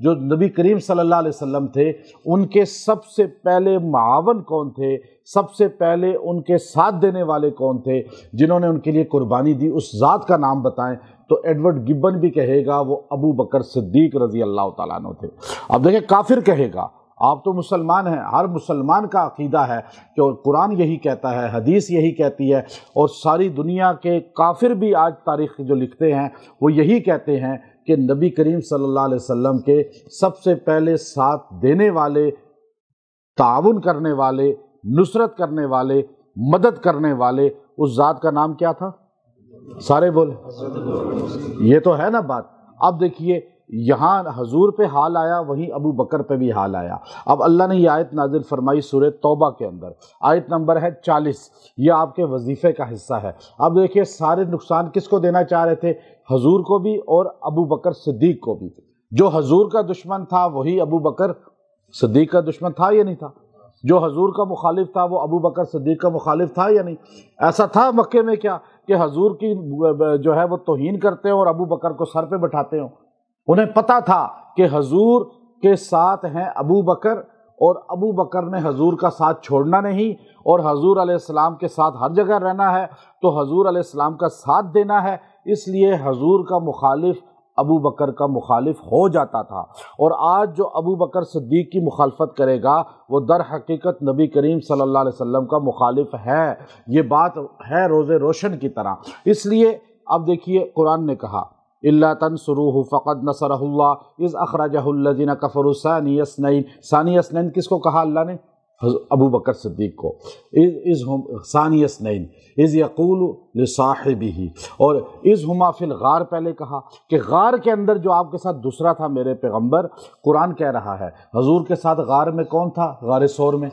جو نبی کریم صلی اللہ علیہ وسلم تھے ان کے سب سے پہلے معاون کون تھے، سب سے پہلے ان کے ساتھ دینے والے کون تھے جنہوں نے ان کے لیے قربانی دی، اس ذات کا نام بتائیں تو ایڈورڈ گبن بھی کہے گا وہ ابو بکر صدیق رضی اللہ تعالیٰ عنہ تھے۔ اب دیکھیں کافر کہے گا، آپ تو مسلمان ہیں، ہر مسلمان کا عقیدہ ہے کہ قرآن یہی کہتا ہے، حدیث یہی کہتی ہے، اور ساری دنیا کے کافر بھی آج تاریخ جو لکھتے ہیں وہ یہی کہتے ہیں کہ نبی کریم صلی اللہ علیہ وسلم کے سب سے پہلے ساتھ دینے والے، تعاون کرنے والے، نصرت کرنے والے، مدد کرنے والے، اس ذات کا نام کیا تھا؟ سارے بولے، یہ تو ہے نا بات۔ اب دیکھیے یہاں حضور پہ حال آیا، وہیں ابو بکر پہ بھی حال آیا۔ اب اللہ نے یہ آیت نازل فرمائی سورہ توبہ کے اندر، آیت نمبر ہے 40، یہ آپ کے وظیفے کا حصہ ہے۔ اب دیکھیے سارے نقصان کس کو دینا چاہ رہے تھے؟ حضور کو بھی اور ابو بکر صدیق کو بھی۔ جو حضور کا دشمن تھا وہی ابو بکر صدیق کا دشمن تھا یا نہیں تھا؟ جو حضور کا مخالف تھا وہ ابو بکر صدیق کا مخالف تھا یا نہیں؟ ایسا تھا مکے میں کیا کہ حضور کی جو ہے وہ توہین کرتے ہوں اور ابو بکر کو سر پہ بٹھاتے ہوں؟ انہیں پتہ تھا کہ حضور کے ساتھ ہیں ابو بکر، اور ابو بکر نے حضور کا ساتھ چھوڑنا نہیں، اور حضور علیہ السلام کے ساتھ ہر جگہ رہنا ہے، تو حضور علیہ السلام کا ساتھ دینا ہے، اس لیے حضور کا مخالف ابو بکر کا مخالف ہو جاتا تھا۔ اور آج جو ابو بکر صدیق کی مخالفت کرے گا وہ در حقیقت نبی کریم صلی اللہ علیہ وسلم کا مخالف ہے، یہ بات ہے روز روشن کی طرح۔ اس لیے اب دیکھیے قرآن نے کہا إِلَّا تَنْصُرُوهُ فَقَدْ نَصَرَهُ اللَّهُ إِذْ أَخْرَجَهُ الَّذِينَ كَفَرُوا ثَانِيَ اثْنَيْنِ کس کو کہا اللہ نے؟ ابو بکر صدیق کو۔ ثانی اثنین اذ یقول لصاحبہ، اور اذ ہما فی الغار پہلے کہا کہ غار کے اندر جو آپ کے ساتھ دوسرا تھا میرے پیغمبر، قرآن کہہ رہا ہے حضور کے ساتھ غار میں کون تھا؟ غار ثور میں۔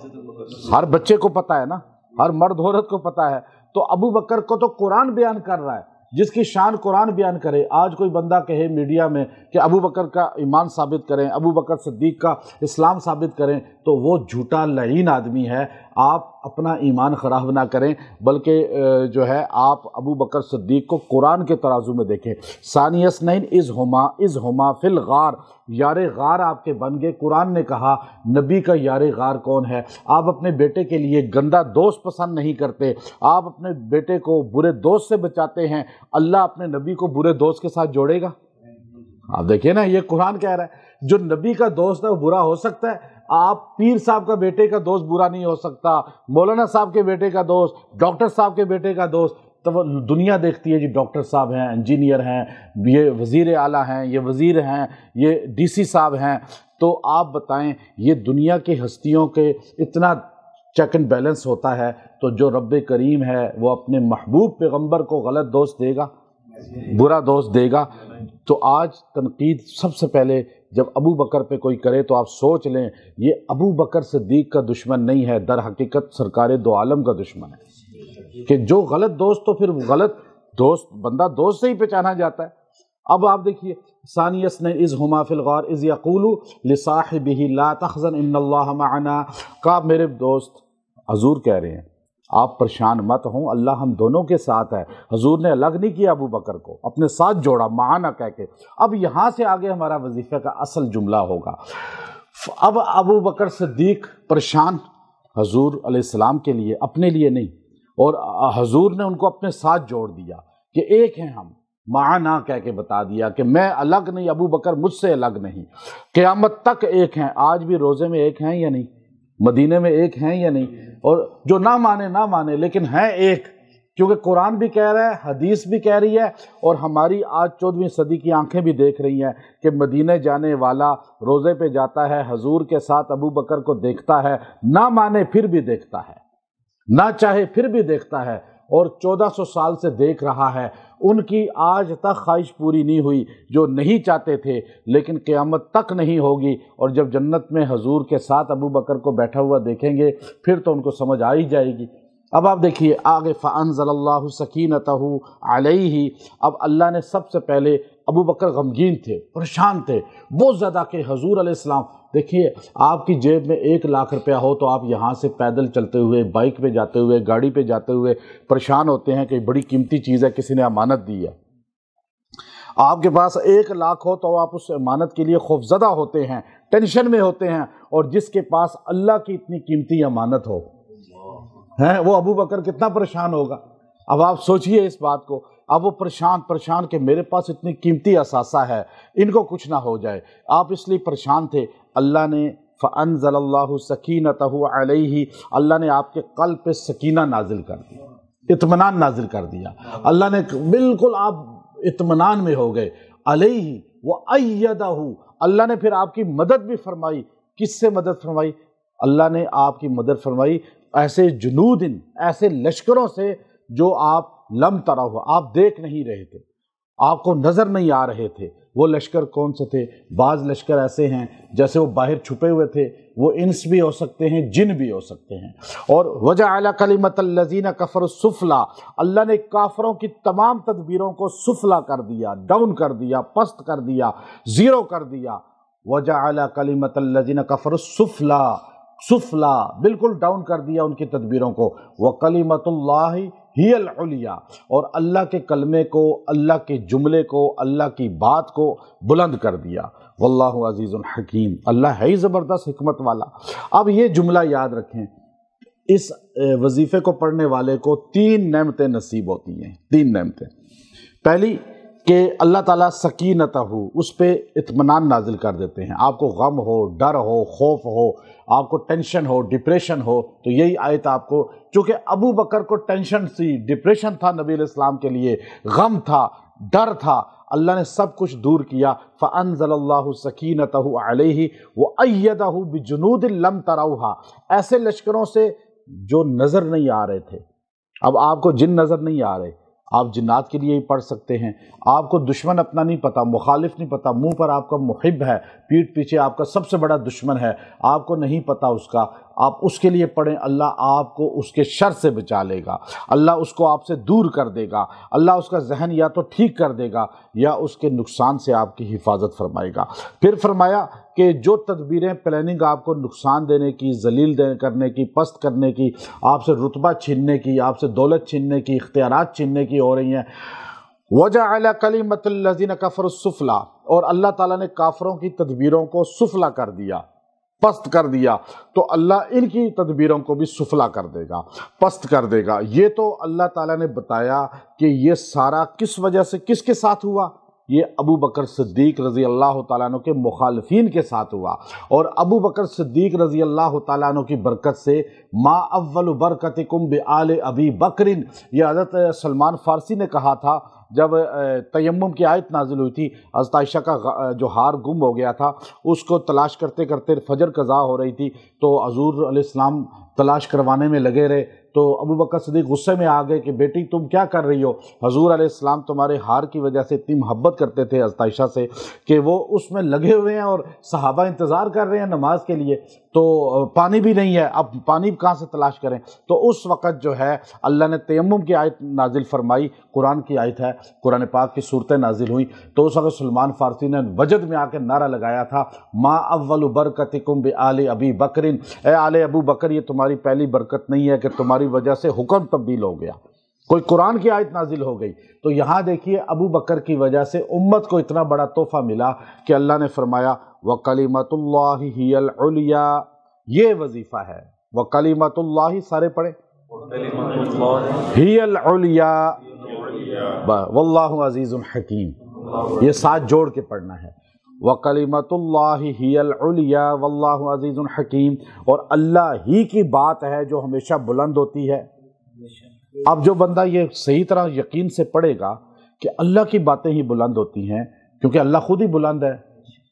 ہر بچے کو پتہ ہے نا، ہر مرد عورت کو پتہ ہے، تو ابو بکر کو تو قرآن بیان کر رہا ہے، جس کی شان قرآن بیان کرے۔ آج کوئی بندہ کہے میڈیا میں کہ ابو بکر کا ایمان ثابت کریں، ابو بکر صدیق کا اسلام ثابت کریں، تو وہ جھوٹا لعین آدمی ہے۔ آپ اپنا ایمان خراب نہ کریں، بلکہ جو ہے آپ ابو بکر صدیق کو قرآن کے ترازو میں دیکھیں۔ ثانی اثنین اذ ہما فی الغار، یار غار آپ کے بن گئے۔ قرآن نے کہا نبی کا یار غار کون ہے؟ آپ اپنے بیٹے کے لیے گندا دوست پسند نہیں کرتے، آپ اپنے بیٹے کو برے دوست سے بچاتے ہیں، اللہ اپنے نبی کو برے دوست کے ساتھ جوڑے گا؟ آپ دیکھیں نا، یہ قرآن کہہ رہا ہے جو نبی کا دوست ہے وہ برا ہو سکتا ہے؟ آپ پیر صاحب کا بیٹے کا دوست برا نہیں ہو سکتا، مولانا صاحب کے بیٹے کا دوست، ڈاکٹر صاحب کے بیٹے کا دوست۔ تو وہ دنیا دیکھتی ہے جی ڈاکٹر صاحب ہیں، انجینئر ہیں، یہ وزیر اعلیٰ ہیں، یہ وزیر ہیں، یہ ڈی سی صاحب ہیں، تو آپ بتائیں یہ دنیا کی ہستیوں کے اتنا چیک اینڈ بیلنس ہوتا ہے، تو جو رب کریم ہے وہ اپنے محبوب پیغمبر کو غلط دوست دے گا، برا دوست دے گا؟ تو آج تنقید سب سے پہلے جب ابو بکر پہ کوئی کرے تو آپ سوچ لیں یہ ابو بکر صدیق کا دشمن نہیں ہے، در حقیقت سرکار دو عالم کا دشمن ہے، کہ جو غلط دوست، تو پھر غلط دوست بندہ دوست سے ہی پہچانا جاتا ہے۔ اب آپ دیکھیے ثانی اثنین اذ ہما فی الغار اذ یقول لصاحبہ لا تحزن ان اللہ معنا، کہا میرے دوست، حضور کہہ رہے ہیں آپ پریشان مت ہوں، اللہ ہم دونوں کے ساتھ ہے۔ حضور نے الگ نہیں کیا ابو بکر کو، اپنے ساتھ جوڑا معنا کہہ کے۔ اب یہاں سے آگے ہمارا وظیفہ کا اصل جملہ ہوگا۔ اب ابو بکر صدیق پریشان حضور علیہ السلام کے لیے، اپنے لیے نہیں، اور حضور نے ان کو اپنے ساتھ جوڑ دیا کہ ایک ہیں ہم، معنا کہہ کے بتا دیا کہ میں الگ نہیں، ابو بکر مجھ سے الگ نہیں، قیامت تک ایک ہیں۔ آج بھی روزے میں ایک ہیں یا نہیں؟ مدینے میں ایک ہیں یا نہیں؟ اور جو نہ مانے لیکن ہیں ایک، کیونکہ قرآن بھی کہہ رہا ہے، حدیث بھی کہہ رہی ہے، اور ہماری آج 14ویں صدی کی آنکھیں بھی دیکھ رہی ہیں کہ مدینے جانے والا روزے پہ جاتا ہے، حضور کے ساتھ ابو بکر کو دیکھتا ہے، نہ مانے پھر بھی دیکھتا ہے، نہ چاہے پھر بھی دیکھتا ہے، اور 1400 سال سے دیکھ رہا ہے۔ ان کی آج تک خواہش پوری نہیں ہوئی جو نہیں چاہتے تھے، لیکن قیامت تک نہیں ہوگی، اور جب جنت میں حضور کے ساتھ ابو بکر کو بیٹھا ہوا دیکھیں گے پھر تو ان کو سمجھ آ ہی جائے گی۔ اب آپ دیکھیے آگے فَأَنزَلَ اللَّهُ سَكِينَتَهُ عَلَيْهِ، اب اللہ نے سب سے پہلے ابو بکر غمگین تھے، پریشان تھے بہت زیادہ کہ حضور علیہ السلام، دیکھیے آپ کی جیب میں 1 لاکھ روپیہ ہو تو آپ یہاں سے پیدل چلتے ہوئے، بائک پہ جاتے ہوئے، گاڑی پہ جاتے ہوئے پریشان ہوتے ہیں کہ بڑی قیمتی چیز ہے، کسی نے امانت دی ہے۔ آپ کے پاس 1 لاکھ ہو تو آپ اس امانت کے لیے خوفزدہ ہوتے ہیں، ٹینشن میں ہوتے ہیں، اور جس کے پاس اللہ کی اتنی قیمتی امانت ہو وہ ابو بکر کتنا پریشان ہوگا۔ اب آپ سوچئے اس بات کو، اب وہ پریشان کہ میرے پاس اتنی قیمتی اثاثہ ہے، ان کو کچھ نہ ہو جائے۔ آپ اس لیے پریشان تھے، اللہ نے فَأَنزَلَ اللَّهُ سَكِينَتَهُ عَلَيْهِ، اللہ نے آپ کے قلب پہ سکینہ نازل کر دیا، اطمینان نازل کر دیا۔ اللہ نے بالکل آپ اطمینان میں ہو گئے۔ علیہ وَأَيَّدَهُ، اللہ نے پھر آپ کی مدد بھی فرمائی۔ کس سے مدد فرمائی؟ اللہ نے آپ کی مدد فرمائی ایسے جنود، ایسے لشکروں سے جو آپ لم تروا، آپ دیکھ نہیں رہے تھے، آپ کو نظر نہیں آ رہے تھے۔ وہ لشکر کون سے تھے؟ بعض لشکر ایسے ہیں جیسے وہ باہر چھپے ہوئے تھے، وہ انس بھی ہو سکتے ہیں، جن بھی ہو سکتے ہیں۔ اور وَجَعَلَ كَلِمَةَ الَّذِينَ كَفَرُوا السُّفْلَىٰ، اللہ نے کافروں کی تمام تدبیروں کو سفلا کر دیا، ڈاؤن کر دیا، پست کر دیا، زیرو کر دیا۔ وَجَعَلَ كَلِمَةَ الَّذِينَ كَفَرُوا السُّفْلَىٰ، سفلا بالکل ڈاؤن کر دیا ان کی تدبیروں کو۔ وَكَلِمَةُ اللَّهِ ہی العلیٰ، اور اللہ کے کلمے کو، اللہ کے جملے کو، اللہ کی بات کو بلند کر دیا۔ واللہ عزیز حکیم، اللہ ہے ہی زبردست حکمت والا۔ اب یہ جملہ یاد رکھیں، اس وظیفے کو پڑھنے والے کو 3 نعمتیں نصیب ہوتی ہیں، 3 نعمتیں۔ پہلی کہ اللہ تعالیٰ سکینتہ، اس پہ اطمینان نازل کر دیتے ہیں۔ آپ کو غم ہو، ڈر ہو، خوف ہو، آپ کو ٹینشن ہو، ڈپریشن ہو، تو یہی آیت آپ کو، چونکہ ابو بکر کو ٹینشن سی، ڈپریشن تھا نبی علیہ السلام کے لیے، غم تھا، ڈر تھا، اللہ نے سب کچھ دور کیا۔ فَأَنزَلَ اللَّهُ سَكِينَتَهُ عَلَيْهِ وَأَيَّدَهُ بِجُنُودٍ لَمْ تَرَوْهَا، ایسے لشکروں سے جو نظر نہیں آ رہے تھے۔ اب آپ کو جن نظر نہیں آ رہے، آپ جنات کے لیے ہی پڑھ سکتے ہیں۔ آپ کو دشمن اپنا نہیں پتا، مخالف نہیں پتا، منہ پر آپ کا محب ہے، پیٹھ پیچھے آپ کا سب سے بڑا دشمن ہے، آپ کو نہیں پتا اس کا، آپ اس کے لیے پڑھیں، اللہ آپ کو اس کے شر سے بچا لے گا، اللہ اس کو آپ سے دور کر دے گا، اللہ اس کا ذہن یا تو ٹھیک کر دے گا یا اس کے نقصان سے آپ کی حفاظت فرمائے گا۔ پھر فرمایا کہ جو تدبیریں، پلاننگ آپ کو نقصان دینے کی، ذلیل کرنے کی، پست کرنے کی، آپ سے رتبہ چھیننے کی، آپ سے دولت چھیننے کی، اختیارات چھیننے کی ہو رہی ہیں، وَجَعَلَ كَلِمَةَ الَّذِينَ كَفَرُوا السُّفْلَىٰ، اور اللہ تعالیٰ نے کافروں کی تدبیروں کو سفلا کر دیا، پست کر دیا، تو اللہ ان کی تدبیروں کو بھی سفلا کر دے گا، پست کر دے گا۔ یہ تو اللہ تعالیٰ نے بتایا کہ یہ سارا کس وجہ سے، کس کے ساتھ ہوا؟ یہ ابو بکر صدیق رضی اللہ تعالیٰ عنہ کے مخالفین کے ساتھ ہوا، اور ابو بکر صدیق رضی اللہ تعالیٰ عنہ کی برکت سے ما اول برکتکم بآل ابی بکر، یہ حضرت سلمان فارسی نے کہا تھا جب تیمم کی آیت نازل ہوئی تھی، حضرت عائشہ کا جو ہار گم ہو گیا تھا، اس کو تلاش کرتے کرتے فجر قضا ہو رہی تھی، تو حضور علیہ السلام تلاش کروانے میں لگے رہے، تو ابو بکر صدیق غصے میں آ گئے کہ بیٹی تم کیا کر رہی ہو؟ حضور علیہ السلام تمہارے ہار کی وجہ سے اتنی محبت کرتے تھے حضرت عائشہ سے کہ وہ اس میں لگے ہوئے ہیں اور صحابہ انتظار کر رہے ہیں نماز کے لیے، تو پانی بھی نہیں ہے، اب پانی کہاں سے تلاش کریں؟ تو اس وقت جو ہے اللہ نے تیمم کی آیت نازل فرمائی، قرآن کی آیت ہے، قرآن پاک کی صورتیں نازل ہوئیں، تو اس وقت سلمان فارسی نے وجد میں آ کے نعرہ لگایا تھا، ما اول برکتکم بآل ابی بکر، اے آل ابو بکر یہ تمہاری پہلی برکت نہیں ہے کہ تمہاری وجہ سے حکم تبدیل ہو گیا، کوئی قرآن کی آیت نازل ہو گئی۔ تو یہاں دیکھیے ابو بکر کی وجہ سے امت کو اتنا بڑا تحفہ ملا کہ اللہ نے فرمایا وَقَلِمَةُ اللَّهِ هِيَ الْعُلْيَا، یہ وظیفہ ہے، وَقَلِمَةُ اللَّهِ سارے پڑھیں، هِيَ الْعُلْيَا، واللہ عزیز حکیم، یہ ساتھ جوڑ کے پڑھنا ہے، وَقَلِمَةُ اللَّهِ هِيَ الْعُلْيَا وَاللَّهُ عَزِيزٌ حَكِيمٌ، اور اللہ ہی کی بات ہے جو ہمیشہ بلند ہوتی ہے۔ اب جو بندہ یہ صحیح طرح یقین سے پڑھے گا کہ اللہ کی باتیں ہی بلند ہوتی ہیں، کیونکہ اللہ خود ہی بلند ہے،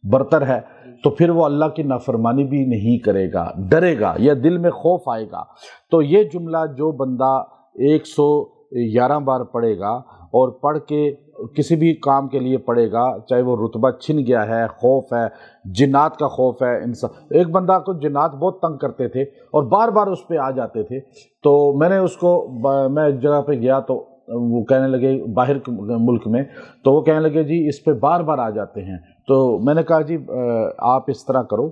برتر ہے، تو پھر وہ اللہ کی نافرمانی بھی نہیں کرے گا، ڈرے گا، یا دل میں خوف آئے گا۔ تو یہ جملہ جو بندہ 111 بار پڑھے گا اور پڑھ کے کسی بھی کام کے لیے پڑھے گا، چاہے وہ رتبہ چھن گیا ہے، خوف ہے، جنات کا خوف ہے، ایک بندہ کو جنات بہت تنگ کرتے تھے اور بار بار اس پہ آ جاتے تھے، تو میں نے اس کو، میں ایک جگہ پہ گیا تو وہ کہنے لگے باہر ملک میں، تو وہ کہنے لگے جی اس پہ بار بار آ جاتے ہیں، تو میں نے کہا جی آپ اس طرح کرو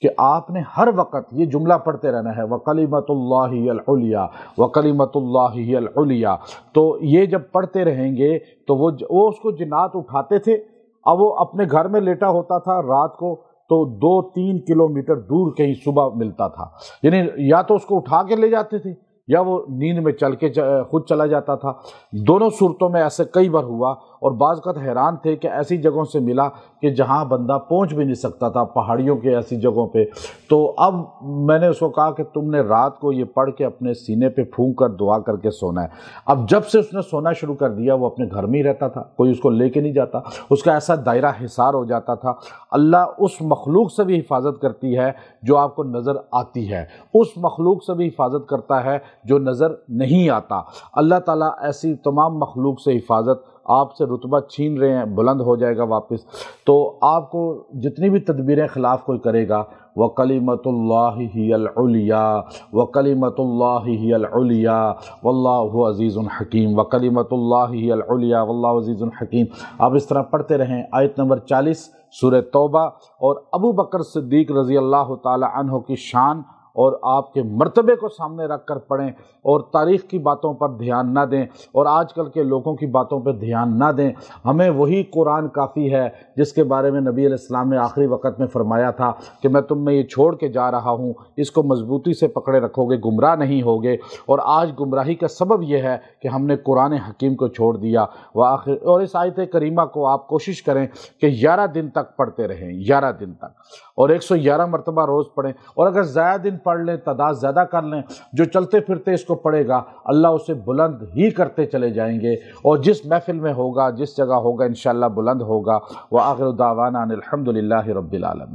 کہ آپ نے ہر وقت یہ جملہ پڑھتے رہنا ہے وَقَلِمَةُ اللَّهِ هِيَ الْعُلْيَا وَقَلِمَةُ اللَّهِ هِيَ الْعُلْيَا۔ تو یہ جب پڑھتے رہیں گے تو وہ اس کو جنات اٹھاتے تھے، اب وہ اپنے گھر میں لیٹا ہوتا تھا رات کو تو 2-3 کلومیٹر دور کہیں صبح ملتا تھا، یعنی یا تو اس کو اٹھا کے لے جاتے تھے یا وہ نیند میں چل کے خود چلا جاتا تھا۔ دونوں صورتوں میں ایسے کئی بار ہوا، اور بعض وقت حیران تھے کہ ایسی جگہوں سے ملا کہ جہاں بندہ پہنچ بھی نہیں سکتا تھا، پہاڑیوں کے ایسی جگہوں پہ۔ تو اب میں نے اس کو کہا کہ تم نے رات کو یہ پڑھ کے اپنے سینے پہ پھونک کر دعا کر کے سونا ہے۔ اب جب سے اس نے سونا شروع کر دیا وہ اپنے گھر میں ہی رہتا تھا، کوئی اس کو لے کے نہیں جاتا، اس کا ایسا دائرہ حصار ہو جاتا تھا۔ اللہ اس مخلوق سے بھی حفاظت کرتی ہے جو آپ کو نظر آتی ہے، اس مخلوق سے بھی حفاظت کرتا ہے جو نظر نہیں آتا۔ اللہ تعالیٰ ایسی تمام مخلوق سے حفاظت، آپ سے رتبہ چھین رہے ہیں، بلند ہو جائے گا واپس، تو آپ کو جتنی بھی تدبیریں خلاف کوئی کرے گا وَقَلِمَةُ اللَّهِ هِيَ الْعُلْيَا وَقَلِمَةُ اللَّهِ هِيَ الْعُلْيَا وَاللَّهُ عَزِيزٌ حَكِيمٌ وَقَلِمَةُ اللَّهِ هِيَ الْعُلْيَا وَاللَّهُ عَزِيزٌ حَكِيمٌ۔ آپ اس طرح پڑھتے رہیں۔ آیت نمبر 40 سورہ توبہ، اور ابو بکر صدیق رضی اللہ تعالی عنہ کی شان اور آپ کے مرتبے کو سامنے رکھ کر پڑھیں، اور تاریخ کی باتوں پر دھیان نہ دیں اور آج کل کے لوگوں کی باتوں پر دھیان نہ دیں۔ ہمیں وہی قرآن کافی ہے جس کے بارے میں نبی علیہ السلام نے آخری وقت میں فرمایا تھا کہ میں تم میں یہ چھوڑ کے جا رہا ہوں، اس کو مضبوطی سے پکڑے رکھو گے، گمراہ نہیں ہوگے۔ اور آج گمراہی کا سبب یہ ہے کہ ہم نے قرآن حکیم کو چھوڑ دیا۔ اور اس آیت کریمہ کو آپ کوشش کریں کہ 11 دن تک پڑھتے رہیں، 11 دن تک، اور 111 مرتبہ روز پڑھیں، اور اگر زیادہ دن پڑھ لیں، تعداد زیادہ کر لیں، جو چلتے پھرتے اس کو پڑھے گا اللہ اسے بلند ہی کرتے چلے جائیں گے، اور جس محفل میں ہوگا، جس جگہ ہوگا، انشاءاللہ بلند ہوگا۔ وآخر دعوانا ان الحمد للہ رب العالمین۔